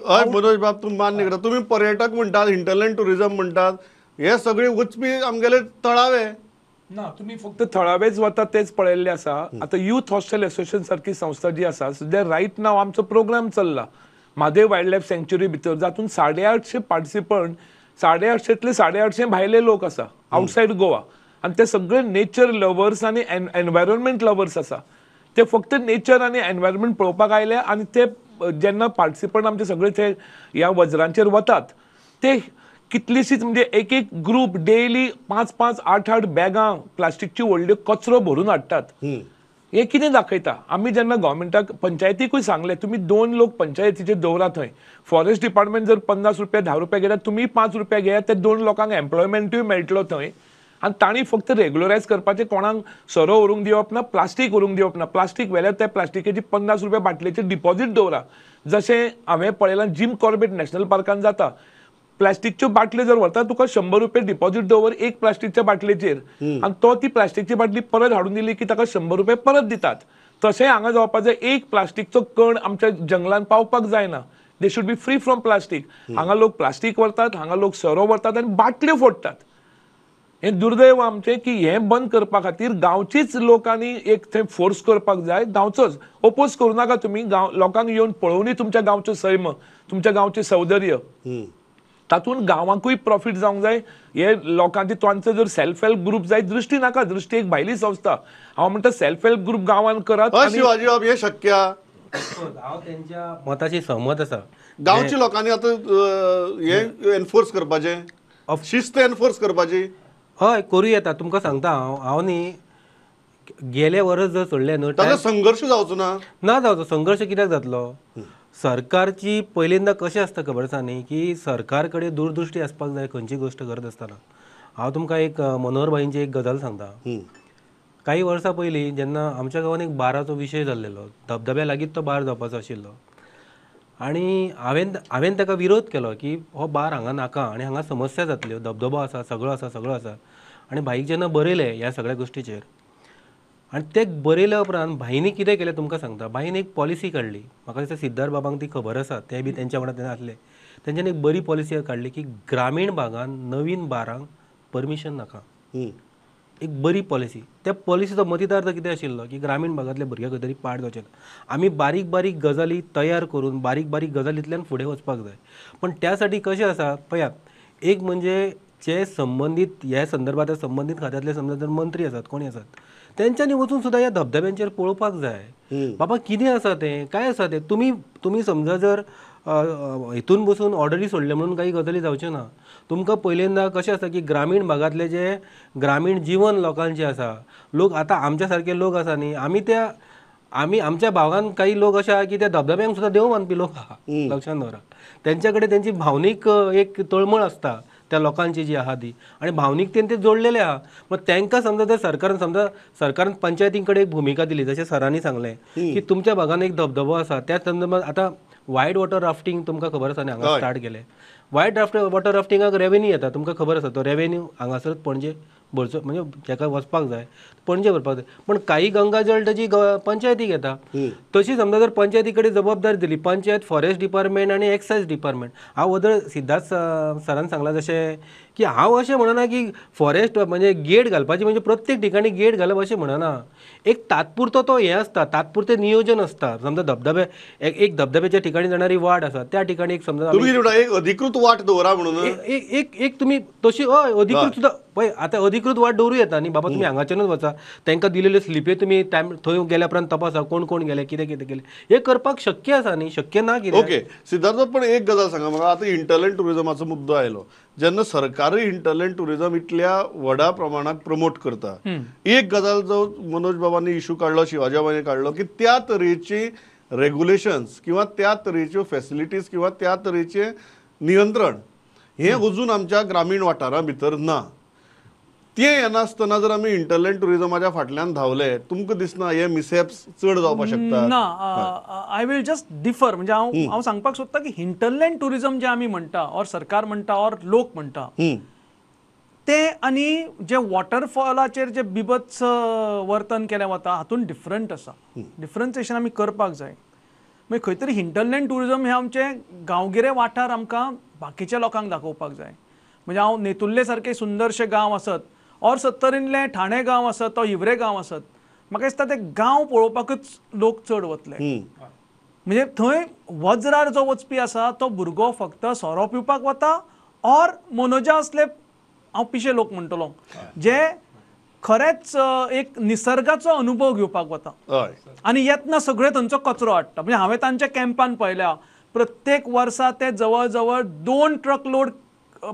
हय मनोज बाब तुम्ही मान्य करता, तुम्ही पर्यटक म्हणटात, हिंटरलँड टुरिझम म्हणटात, हे सगळे वचपी आमगेले तळावे ना तुम्ही फक्त थळावेच वता तेच पळयल्ले आसा. आता युथ हॉस्टेल असोसिएशन सारखी संस्था जी आसा सध्या राईट नाव आमचो प्रोग्राम चल्ला म्हादेव वायल्ड लायफ सँक्च्युरी भितर, जातून 850 पार्टिसिपंट, 850तले 850 भायले लोक आसा आउटसायड गोवा, आणि ते सगळे नेचर लवर्स आणि एनवायरमेंट लवर्स आसा. ते फक्त नेचर आणि एनवायरमेंट पळोवपाक आयले, आणि ते जेन्ना पार्टिसिपंट आमचे सगळे ते ह्या वजरांचेर वतात ते कितलीशीच म्हणजे एक एक ग्रुप डेली 5-5, 8-8 बॅगां प्लास्टिकची व्हडल्यो कचरो भरून हाडटात. हे कितें दाखयता? आमी जेन्ना गव्हर्मेंटाक पंचायतीकूय सांगले तुम्ही 2 लोक पंचायतीचे दवरा थंय, फॉरेस्ट डिपार्टमेंट जर 50 रुपया 10 रुपया घेता तुम्ही 5 रुपया घेया, ते 2 लोकांक एम्प्लॉयमेंटूय मेळटलो थंय. आणि तांणी फक्त रेग्युलरायज करपाचे, कोणाक सोरो व्हरूंक दिवप ना, प्लास्टीक व्हरूंक दिवप ना. प्लास्टीक व्हेल्यार त्या प्लास्टिकेची 50 रुपया बाटलेचेर डिपॉझिट दवरा. जशें हांवें पळयलां जिम कॉर्बेट नॅशनल पार्कान जाता, प्लास्टिकच्यो बाटल्यो जर व्हरता तुका 100 रुपया डिपॉझिट दवर एक प्लास्टिकच्या बाटलेचेर, आणि तो ती प्लास्टिकची बाटली परत हाडून दिली की ताका 100 रुपया परत दितात. तशें हांगा जावपाक जाय, एक प्लास्टिकचो कण आमच्या जंगलान पावपाक जायना. They should be free from plastic. हांगा लोक प्लास्टीक व्हरतात, हांगा लोक सोरो व्हरतात आणि बाटल्यो फोडटात. हे दुर्दैव आमचें की हे बंद करपा खातीर गांवचीच लोकांनी एक थंय फोर्स करपाक जाय. गांवचोच ओपोज करूं नाका तुमी, लोकांक येवन पळोवनी तुमच्या गांवचो सैम, तुमच्या गांवचें सौंदर्य. तातूंत गांवांकूय प्रॉफिट जावंक जाय. हे लोकांचे तांचो जर सेल्फ हेल्प ग्रुप जाय, दृश्टी नाका, दृश्टी एक भायली संस्था. हांव म्हणटा सेल्फ हेल्प ग्रुप गांवांत करात. शिवाजी बाब हे शक्य? हांव त्यांच्या मताशी सहमत आसा. गांवच्या लोकांनी आता हे एनफोर्स करपाचे, शिस्त एनफोर्स करपाची. हय करूं येता. तुमकां सांगता हांव न्ही गेले वर्स जर सोडले न्हू ताका संघर्श जावचो ना. ना जावचो. संघर्श कित्याक जातलो? सरकारची पहिल्यांदा कशें आसता खबर आसा न्ही, की सरकार कडेन दूरदृश्टी आसपाक जाय खंयची गोश्ट करत आसतना. हांव तुमकां एक मनोहर भाईंची एक गजाल सांगता. काही वर्सां पयलीं जेन्ना आमच्या गांवांत एक बाराचो विशय जाल्लेलो, धबधब्या लागींच तो बार जावपाचो आशिल्लो, आनी हांवें ताका विरोध केलो की हो बार हांगा नाका आनी हांगा समस्या जातल्यो, धबधबो आसा, सगळो आसा. आनी भाईक जेन्ना बरयलें ह्या सगळ्या गोश्टीचेर, आनी ते बरयल्या उपरांत भाईंनी कितें केलें तुमकां सांगता. भाईन एक पॉलिसी काडली. म्हाका दिसता सिद्धार्थ बाबांक ती खबर आसा, ते बी तेंच्या वांगडा तेन्ना आसले. तेंच्यांनी एक बरी पॉलिसी काडली की ग्रामीण भागांत नवीन बारांक परमिशन नाका. एक बरी पॉलिसी. त्या पॉलिसीचो मतितार्थ कितें आशिल्लो की ग्रामीण भागांतल्या भुरग्यां खंय तरी पाड जावचे ना. आमी बारीक बारीक गजाली तयार करून बारीक बारीक गजालींतल्यान फुडें वचपाक जाय. पण त्यासाठी कशें आसा पळयात, एक म्हणजे जे संबंदीत ह्या संदर्भात संबंदीत खात्यांतले समजा जर मंत्री आसात, कोणी आसात, तेंच्यांनी वचून सुद्दां ह्या धबधब्यांचेर पळोवपाक जाय. बाबा कितें आसा तें, काय आसा तें. तुमी समजा जर हितून बसून ऑर्डरी सोडले म्हणून काही गजाली जावच्यो ना. तुमकां पहिल्यांदा कशें आसा की ग्रामीण भागांतले जे ग्रामीण जीवन लोकांचें आसा, लोक आतां आमच्या सारके लोक आसा न्ही, आमी आमच्या भागांत काही लोक अशे आहा की त्या धबधब्यांक सुद्दां देव मानपी लोक आहा. लक्षांत दवरा. तेंच्या कडेन तेंची भावनीक एक तळमळ आसता त्या लोकांची जी आहा ती, आनी भावनीकतेन ते जोडलेले आहा. मग तांकां समजा जर सरकारान पंचायतीं कडेन एक भुमिका दिली, जशें सरांनी सांगलें की तुमच्या भागांत एक धबधबो आसा, त्या संदर्भात आतां वायट वॉटर राफ्टींग तुमकां खबर आसा न्ही, हांगा स्टार्ट केलें. वायट वॉटर राफ्टिंगाक रेवेन्यू येता, तुमकां खबर आसा. तो रेवेन्यू हांगासर पणजे भरचो, म्हणजे जेका वचपाक जाय पणजे भरपाक जाय. पण काही गंगा जल ताची पंचायतीक येता. तशी समजा जर पंचायती कडेन जबाबदारी दिली, पंचायत, फॉरेस्ट डिपार्टमेंट आनी एक्सायज डिपार्टमेंट. हांव वदळ सिद्धार्थ सरान सांगलां जशें की हांव अशें म्हणना की फॉरेस्ट म्हणजे गेट घालपाची म्हणजे प्रत्येक ठिकाणी गेट घालप अशें म्हणना. एक तात्पुरतो तो हें आसता, तात्पुरतें नियोजन आसता. समजा धबधबे एक धबधब्याच्या ठिकाणी जाणारी वाट आसा, त्या ठिकाणी एक समजा एक अधिकृत वाट दवरा म्हणून एक तुम्ही तशी हय अधिकृत सुद्दां पळय. आतां अधिकृत वाट दवरूं येता न्ही बाबा. तुमी हांगाच्यानूच वचा, तांकां दिलेल्यो स्लिपे तुमी टायम थंय गेल्या उपरांत तपासा कोण कोण गेले, कितें कितें केलें. हें करपाक शक्य आसा न्ही, शक्य ना कितें. ओके सिद्धार्थ, पण एक गजाल सांगा म्हाका. आतां हिंटरलँड टुरिझमाचो मुद्दो आयलो. जेन्ना सरकारूय हिंटरलँड टुरिझम इतल्या व्हडा प्रमाणात प्रमोट करता, एक गजाल जो मनोज बाबांनी इशू काडलो, शिवाजी बाबांनी काडलो, की त्या तरेची रेग्युलेशन्स किंवा त्या तरेच्यो फॅसिलिटीज किंवा त्या तरेचे नियंत्रण हे अजून आमच्या ग्रामीण वाठारा भितर ना. ते येनासतना जर आमी हिंटरलँड टुरिझमाच्या फाटल्यान धांवले, तुमकां दिसना हे मिसहॅप्स चड जावपाक शकता? ना, आय विल जस्ट डिफर. म्हणजे हांव सांगपाक सोदता की हिंटरलँड टुरिझम जे आमी म्हणटा, ऑर सरकार म्हणटा, ऑर लोक म्हणटा, ते आनी जे वॉटरफॉलाचेर जे बिभत्स वर्तन केलें वता हातूंत डिफरंट आसा. डिफरन्सिएशन आमी करपाक जाय. मागीर खंय तरी हिंटरलँड टुरिजम हे आमचे गांवगिरे वाठार आमकां बाकीच्या लोकांक दाखोवपाक जाय. म्हणजे हांव नेतुर्ले सारके सुंदरशे गांव आसत और सत्तरींतले ठाणे गांव आसत तो हिवरे गांव आसत, म्हाका दिसता ते गांव पळोवपाकूच लोक चड वतले. म्हणजे थंय वज्रार जो वचपी आसा तो भुरगो फक्त सोरो पिवपाक वता और मोनोजा असले हांव पिशे लोक म्हणटलो जे खरेंच एक निसर्गाचो अनुभव घेवपाक वता हय आनी येतना सगळे थंयचो कचरो हाडटा. म्हणजे हांवें तांच्या कॅम्पान पळयल्या प्रत्येक वर्सा ते जवळ जवळ 2 ट्रक लोड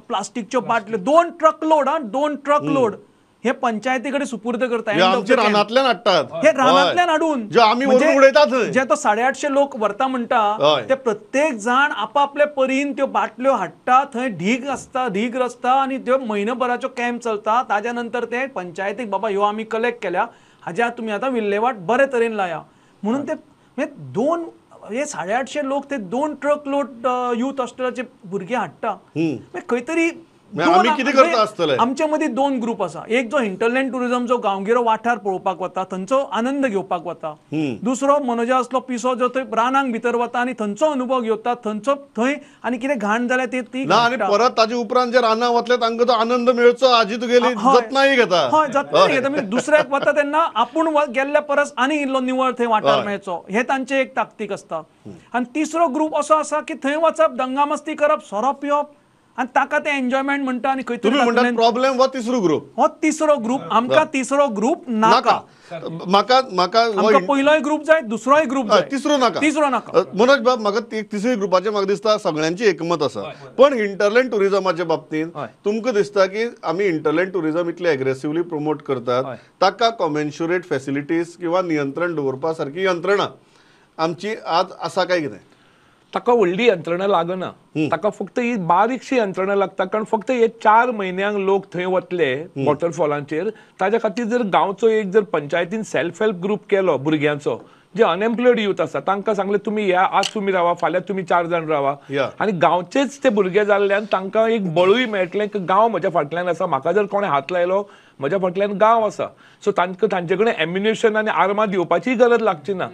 प्लास्टिकच्यो बाटल्यो 2 ट्रक लोड 2 ट्रक लोड हे पंचायती कडेन सुपूर्द करता. जे आमचे रानांतल्यान हाडटात, हे रानांतल्यान हाडून जे आमी व्हरून उडयतात थंय. जे तो 850 लोक व्हरता म्हणटा हय. ते प्रत्येक जाण आपापले परीन त्यो बाटल्यो हाडटा. थंय ढीग रचता आनी त्यो म्हयनोभराच्यो कॅम्प चलता. ताज्या नंतर ते पंचायतीक बाबा ह्यो आमी कलेक्ट केल्या, हाज्या तुमी आतां विल्हेवाट बरे तरेन लाया म्हणून ते म्हणजे 2 हे 850 लोक ते 2 ट्रक लोड युथ हॉस्टेलाचे भुरगे हाडटा. खंय तरी आमी कितें करता आसतले? आमच्या मदीं 2 ग्रुप आसा. एक जो हिंटरलँड टुरिजम जो गांवगिरो वाठार पळोवपाक वता थंयचो आनंद घेवपाक वता. दुसरो मनोजा असलो पिसो जो थंय रानांक भितर वता आनी थंयचो अनुभव घेवता. थंयचो थंय आनी कितें घाण जाल्यार ती ना आनी परत ताजे उपरांत जे रानां वतले तांकां तो आनंद मेळचो हाजी तुगेली जतनाय घेता. हय जतनाय घेता. म्हणजे दुसऱ्याक वता तेन्ना आपूण गेल्ल्या परस आनी इल्लो निवळ थंय वाठार मेळचो हे तांचे एक ताकतीक आसता. आनी तिसरो ग्रुप असो आसा की थंय वचप दंगा मस्ती करप सोरो पिवप आनी ताका ते एन्जॉयमेंट म्हणटा. आनी खंय तुम्ही म्हणटात प्रॉब्लेम हो तिसरो ग्रुप. हो तिसरो ग्रुप आमकां तिसरो ग्रुप नाका. म्हाका आमकां पयलोय ग्रुप जाय दुसरोय ग्रुप जाय तिसरो नाका. तिसरो नाका. मनोज बाब म्हाका तिसऱ्या ग्रुपाचे म्हाका दिसता सगळ्यांची एकमत आसा. पण हिंटरलँड टुरिजमाच्या बाबतींत तुमकां दिसता की आमी हिंटरलँड टुरिजम इतले एग्रेसिव्हली प्रमोट करतात ताका कॉमेन्शुरेट फॅसिलिटीज किंवा नियंत्रण दवरपा सारकी यंत्रणा आमची आज आसा काय कितें? ताका व्हडली यंत्रणा लागना. ताका फक्त ही बारीकशी यंत्रणा लागता. कारण फक्त हे 4 म्हयन्यांक लोक थंय वतले वॉटरफॉलांचेर ताच्या खातीर जर गांवचो एक जर पंचायतीन सेल्फ हेल्प ग्रुप केलो भुरग्यांचो जे अनएम्प्लॉयड युथ आसा तांकां सांगले तुम्ही या आज तुम्ही रावा फाल्यां तुम्ही 4 जाण रावा आनी गांवचेच ते भुरगे जाल्ल्यान तांकां एक बळूय मेळटलें की गांव म्हज्या फाटल्यान आसा. म्हाका जर कोणें हात लायलो म्हज्या फाटल्यान गांव आसा. सो तांकां तांचे कडेन एम्युनेशन आनी आर्मां दिवपाची गरज लागची ना.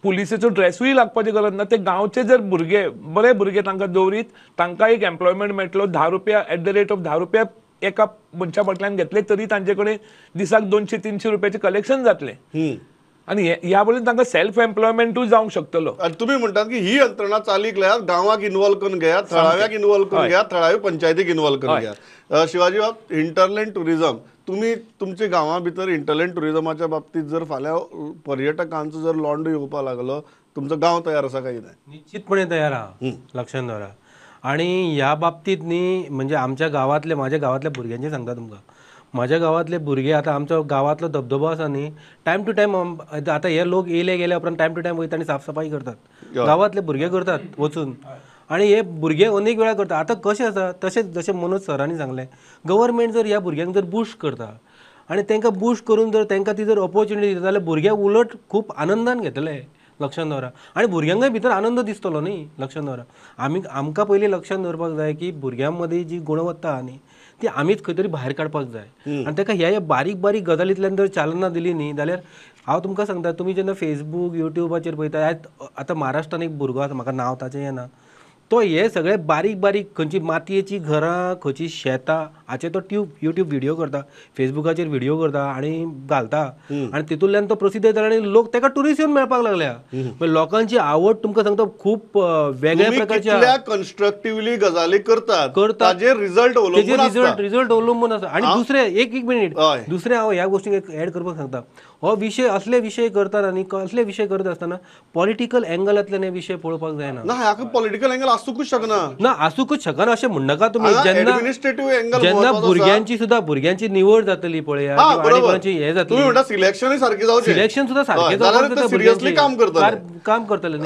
पुलिसेचो ड्रेसूय लागपाची गरज ना. ते गांवचे जर भुरगे बरे भुरगे तांकां दवरीत तांकां एक एम्प्लॉयमेंट मेळटलो. 10 रुपया @ 10 रुपया एका मनशा फाटल्यान घेतले तरी तांचे कडेन दिसाक 200-300 रुपयाचे कलेक्शन जातलें. आनी ह्या वयल्यान तांकां सेल्फ एम्प्लॉयमेंटूय जावंक शकतलो. आनी तुमी म्हणटात की ही यंत्रणा चालीक लायात, गांवाक इन्वॉल्व करून घेयात, थळाव्याक इन्वॉल्व करून घेयात, थळाव्या पंचायतीक इन्वॉल्व करून घेयात. शिवाजी बाब, हिंटरलँड टुरिजम तुम्ही तुमच्या गांवा भितर हिंटरलँड टुरिजमाच्या बाबतीत जर फाल्यां पर्यटकांचो जर लॉन्ड येवपा लागलो तुमचो गांव तयार आसा काय कितें? निश्चितपणे तयार आहा, लक्षात दवरा. आणि ह्या बाबतीत न्ही म्हणजे आमच्या गावातले माझ्या गावातल्या भुरग्यांचे सांगता तुमकां. माझ्या गावातले भुरगे आता आमच्या गावातलो धबधबो आसा न्ही टायम टू टायम आता हे लोक येयले गेल्या उपरांत टायम टू टायम वयता आनी साफसफाई करतात. गावातले भुरगे करतात वचून. आणि हे भुरगे अनेक वेळा करता. आता कशें आसा तशेंच जशें मनोज सरांनी सांगलें गव्हर्मेंट जर ह्या भुरग्यांक जर बूस्ट करता आणि तांकां बूस्ट करून जर तांकां ती जर ऑपॉर्च्युनिटी दिता जाल्यार भुरगे उलट खूब आनंदान घेतले. लक्षात दवरा. आणि भुरग्यांकय भितर आनंद दिसतलो न्ही. लक्षात दवरा. आमकां पयलीं लक्षात दवरपाक जाय की भुरग्यां मदीं जी गुणवत्ता आहा न्ही ती आमीच खंय तरी भायर काडपाक जाय. आनी ताका ह्या बारीक बारीक गजालींतल्यान जर चालना दिली न्ही जाल्यार हांव तुमकां सांगता तुमी जेन्ना फेसबूक युट्यूबाचेर पळयता आतां महाराष्ट्रान एक भुरगो आसा म्हाका नांव ताचें येना तो हे सगळे बारीक बारीक खंयची मातयेची घरां खंयची शेतां हाचे तो युट्यूब व्हिडिओ करता फेसबुकाचेर व्हिडिओ करता आनी घालता आनी तितूंतल्यान तो प्रसिद्ध जाला आनी लोक ताका ट्युरिस्ट येवन मेळपाक लागल्या. लोकांची आवड तुमकां सांगता खूप वेगळ्या प्रकारच्या कन्स्ट्रक्टिव्हली गजाली करतात ताजे रिझल्ट अवलंबून आसा. आणि दुसरे एक मिनिट दुसरे हांव ह्या गोष्टीक ऍड करपाक सांगता. हो विशय असले विशय करतात आनी कसले विशय करता आसतना पॉलिटिकल एंगलांतल्यान हे विशय पळोवपाक जायना. ना हाका पॉलिटिकल एंगल आसूंकूच शकना. ना आसूंकच शकना अशें म्हणनाका तुमी. जेन्ना भुरग्यांची निवड जातली पळया हे जातली सिलेक्शन सारखे सिलेक्शन सुद्धा सारखे काम करतले.